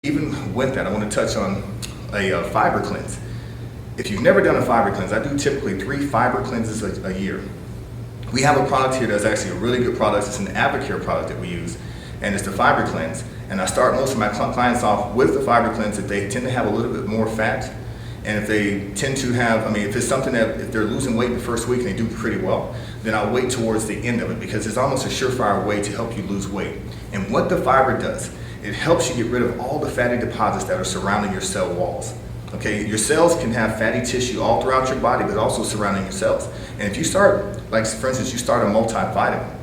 Even with that, I want to touch on a fiber cleanse. If you've never done a fiber cleanse, I do typically 3 fiber cleanses a year. We have a product here that's actually a really good product. It's an Avocare product that we use, and it's the fiber cleanse. And I start most of my clients off with the fiber cleanse if they tend to have a little bit more fat, and if they tend to have, if it's something that if they're losing weight the first week and they do pretty well, then I'll wait towards the end of it because it's almost a surefire way to help you lose weight. And what the fiber does, it helps you get rid of all the fatty deposits that are surrounding your cell walls. Okay, your cells can have fatty tissue all throughout your body, but also surrounding your cells. And if you start, like for instance, you start a multivitamin.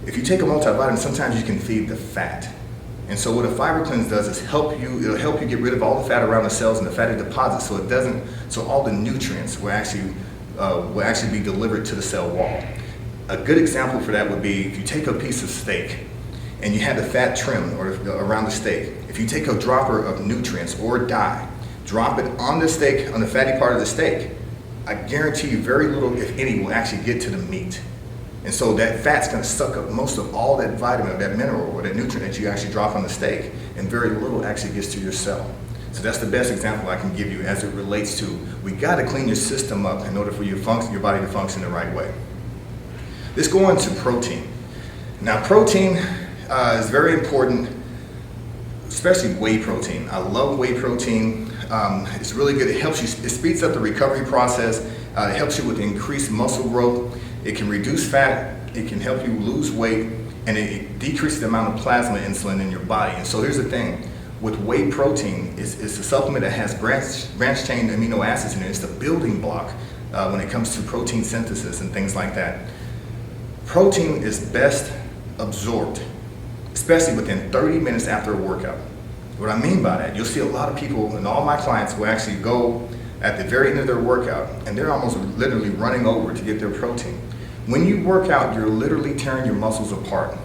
If you take a multivitamin, sometimes you can feed the fat. And so what a fiber cleanse does is it'll help you get rid of all the fat around the cells and the fatty deposits, so all the nutrients will actually be delivered to the cell wall. A good example for that would be if you take a piece of steak and you had the fat trim or around the steak. If you take a dropper of nutrients or dye, drop it on the steak, on the fatty part of the steak, I guarantee you very little, if any, will actually get to the meat. And so that fat's going to suck up most of all that vitamin, or that mineral, or that nutrient that you actually drop on the steak, and very little actually gets to your cell. So that's the best example I can give you as it relates to, we got to clean your system up in order for your body to function the right way. Let's go on to protein. Now protein is very important, especially whey protein. I love whey protein. It's really good. It helps you, it speeds up the recovery process. It helps you with increased muscle growth. It can reduce fat. It can help you lose weight, and it decreases the amount of plasma insulin in your body. And so here's the thing. With whey protein, it's a supplement that has branched chain amino acids in it. It's the building block when it comes to protein synthesis and things like that. Protein is best absorbed, especially within 30 minutes after a workout. What I mean by that, you'll see a lot of people, and all my clients will actually go at the very end of their workout, and they're almost literally running over to get their protein. When you work out, you're literally tearing your muscles apart.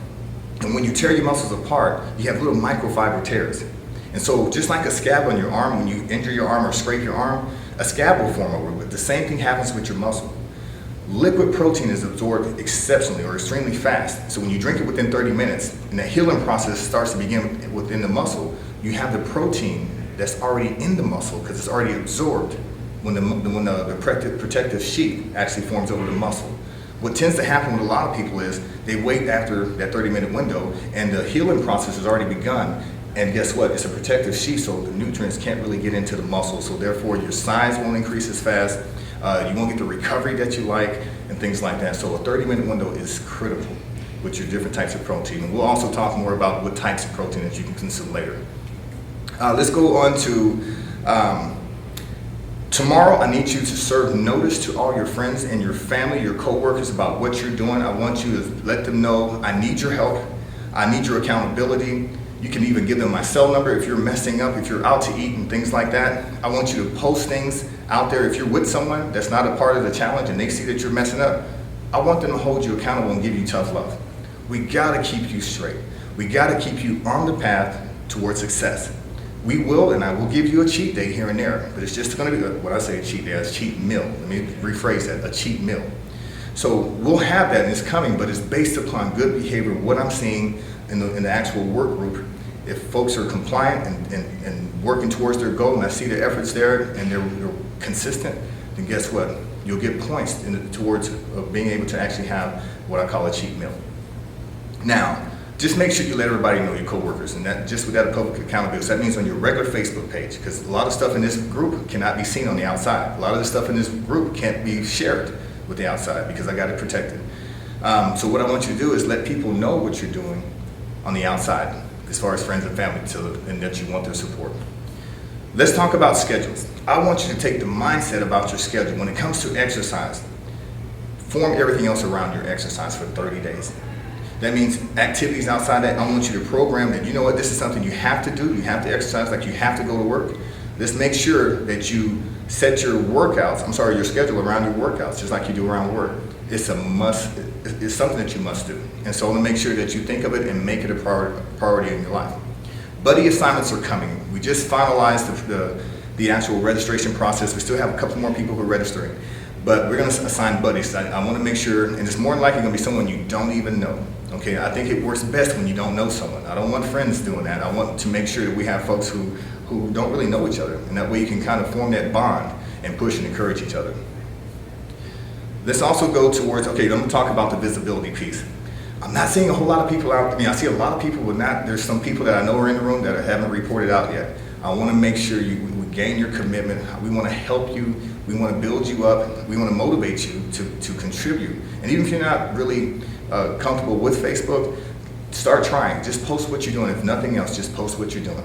And when you tear your muscles apart, you have little microfiber tears. And so just like a scab on your arm, when you injure your arm or scrape your arm, a scab will form over it. The same thing happens with your muscle. Liquid protein is absorbed exceptionally or extremely fast. So when you drink it within 30 minutes and the healing process starts to begin within the muscle, you have the protein that's already in the muscle because it's already absorbed when the protective sheet actually forms over the muscle. What tends to happen with a lot of people is they wait after that 30-minute window and the healing process has already begun. And guess what? It's a protective sheet, so the nutrients can't really get into the muscle. So therefore, your size won't increase as fast. You won't get the recovery that you like and things like that. So a 30-minute window is critical with your different types of protein. And we'll also talk more about what types of protein that you can consume later. Let's go on to tomorrow. I need you to serve notice to all your friends and your family, your coworkers about what you're doing. I want you to let them know I need your help. I need your accountability. You can even give them my cell number if you're messing up, if you're out to eat and things like that. I want you to post things out there. If you're with someone that's not a part of the challenge and they see that you're messing up, I want them to hold you accountable and give you tough love. We gotta keep you straight. We gotta keep you on the path towards success. We will, and I will give you a cheat day here and there, but it's just gonna be, what I say a cheat day, it's a cheat meal. Let me rephrase that, a cheat meal. So we'll have that and it's coming, but it's based upon good behavior, what I'm seeing in the actual work group. If folks are compliant and working towards their goal, and I see their efforts there and they're consistent, then guess what? You'll get points towards being able to actually have what I call a cheat meal. Now, just make sure you let everybody know, your coworkers, and that just with that public accountability. So that means on your regular Facebook page, because a lot of stuff in this group cannot be seen on the outside. A lot of the stuff in this group can't be shared with the outside because I got it protected. So what I want you to do is let people know what you're doing on the outside, as far as friends and family, and that you want their support. Let's talk about schedules. I want you to take the mindset about your schedule. When it comes to exercise, form everything else around your exercise for 30 days. That means activities outside that. I want you to program that, you know what, this is something you have to do. You have to exercise like you have to go to work. Let's make sure that you set your your schedule around your workouts, just like you do around work. It's a must, it's something that you must do. And so I want to make sure that you think of it and make it a priority in your life. Buddy assignments are coming. We just finalized the actual registration process. We still have a couple more people who are registering, but we're going to assign buddies. I want to make sure, and it's more than likely going to be someone you don't even know. Okay, I think it works best when you don't know someone. I don't want friends doing that. I want to make sure that we have folks who don't really know each other, and that way you can kind of form that bond and push and encourage each other. Let's also go towards, okay, I'm gonna talk about the visibility piece. I'm not seeing a whole lot of people out. I mean, I see a lot of people, but there's some people that I know are in the room that haven't reported out yet. I want to make sure we gain your commitment. We want to help you. We want to build you up. We want to motivate you to contribute. And even if you're not really comfortable with Facebook, start trying. Just post what you're doing. If nothing else, just post what you're doing.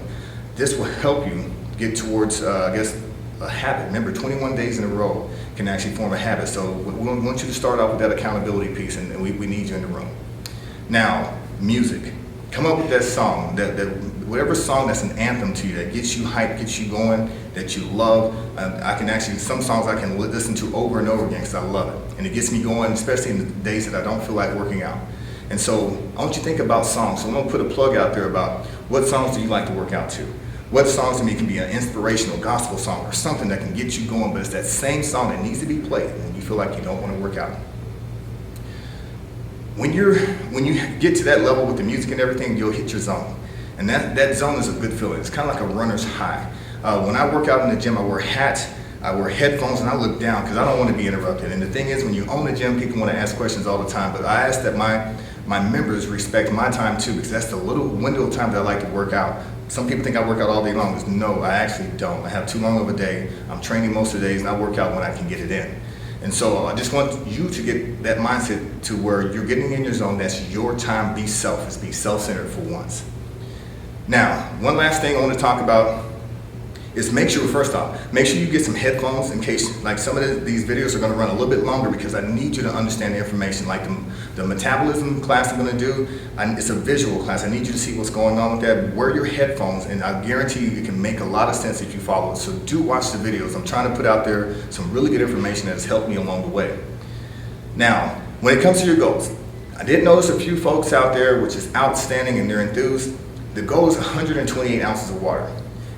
This will help you get towards, I guess, a habit. Remember, 21 days in a row can actually form a habit. So we want you to start off with that accountability piece, and we need you in the room. Now, music. Come up with that song, whatever song that's an anthem to you, that gets you hyped, gets you going, that you love. I can actually, some songs I can listen to over and over again because I love it. And it gets me going, especially in the days that I don't feel like working out. And so I want you to think about songs. So I'm going to put a plug out there about what songs do you like to work out to? What songs to me can be an inspirational gospel song or something that can get you going, but it's that same song that needs to be played when you feel like you don't want to work out. When you get to that level with the music and everything, you'll hit your zone. And that zone is a good feeling. It's kind of like a runner's high. When I work out in the gym, I wear hats, I wear headphones, and I look down because I don't want to be interrupted. And the thing is, when you own a gym, people want to ask questions all the time, but I ask that my members respect my time too, because that's the little window of time that I like to work out. Some people think I work out all day long. No, I actually don't. I have too long of a day. I'm training most of the days, and I work out when I can get it in. And so I just want you to get that mindset to where you're getting in your zone. That's your time. Be selfish. Be self-centered for once. Now, one last thing I want to talk about is make sure you get some headphones in case, like some of these videos are going to run a little bit longer because I need you to understand the information. Like the metabolism class I'm going to do, it's a visual class. I need you to see what's going on with that. Wear your headphones, and I guarantee you it can make a lot of sense if you follow it. So do watch the videos. I'm trying to put out there some really good information that has helped me along the way. Now, when it comes to your goals, I did notice a few folks out there, which is outstanding, and they're enthused. The goal is 128 ounces of water.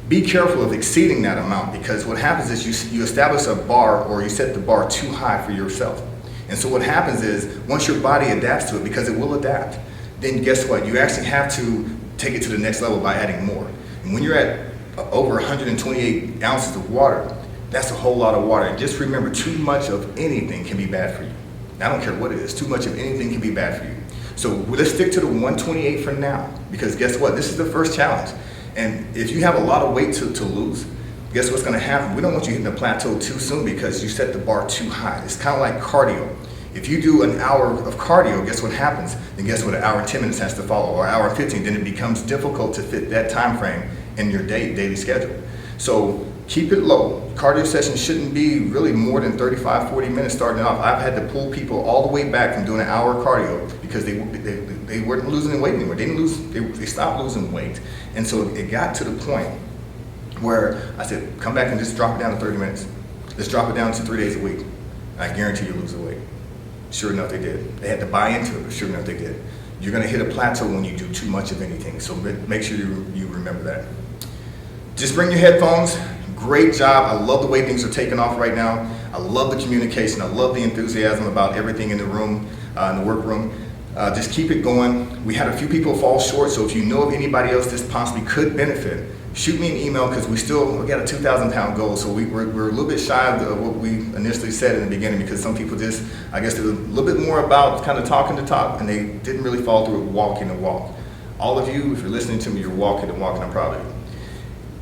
Be careful of exceeding that amount, because what happens is you establish a bar, or you set the bar too high for yourself. And so what happens is once your body adapts to it, because it will adapt, then guess what? You actually have to take it to the next level by adding more. And when you're at over 128 ounces of water, that's a whole lot of water. And just remember, too much of anything can be bad for you. I don't care what it is, too much of anything can be bad for you. So let's stick to the 128 for now, because guess what? This is the first challenge. And if you have a lot of weight to lose, guess what's going to happen? We don't want you hitting a plateau too soon because you set the bar too high. It's kind of like cardio. If you do an hour of cardio, guess what happens? Then guess what? An hour and 10 minutes has to follow, or an hour and 15. Then it becomes difficult to fit that time frame in your daily schedule. So keep it low. Cardio sessions shouldn't be really more than 35, 40 minutes starting off. I've had to pull people all the way back from doing an hour of cardio because they weren't losing weight anymore. They stopped losing weight. And so it got to the point where I said, come back and just drop it down to 30 minutes. Let's drop it down to 3 days a week. I guarantee you lose the weight. Sure enough, they did. They had to buy into it, but sure enough, they did. You're gonna hit a plateau when you do too much of anything. So make sure you remember that. Just bring your headphones. Great job. I love the way things are taking off right now. I love the communication. I love the enthusiasm about everything in the room, in the workroom. Just keep it going. We had a few people fall short, so if you know of anybody else this possibly could benefit, shoot me an email, because we got a 2,000-pound goal, so we're a little bit shy of what we initially said in the beginning, because some people just, I guess they're a little bit more about kind of talking the talk, and they didn't really follow through with walking the walk. All of you, if you're listening to me, you're walking the walk, and I'm proud of you.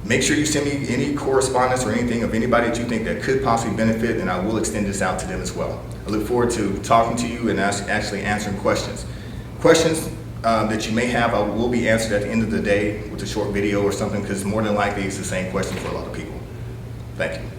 Make sure you send me any correspondence or anything of anybody that you think that could possibly benefit, and I will extend this out to them as well. I look forward to talking to you and actually answering questions. Questions that you may have will be answered at the end of the day with a short video or something, because more than likely it's the same question for a lot of people. Thank you.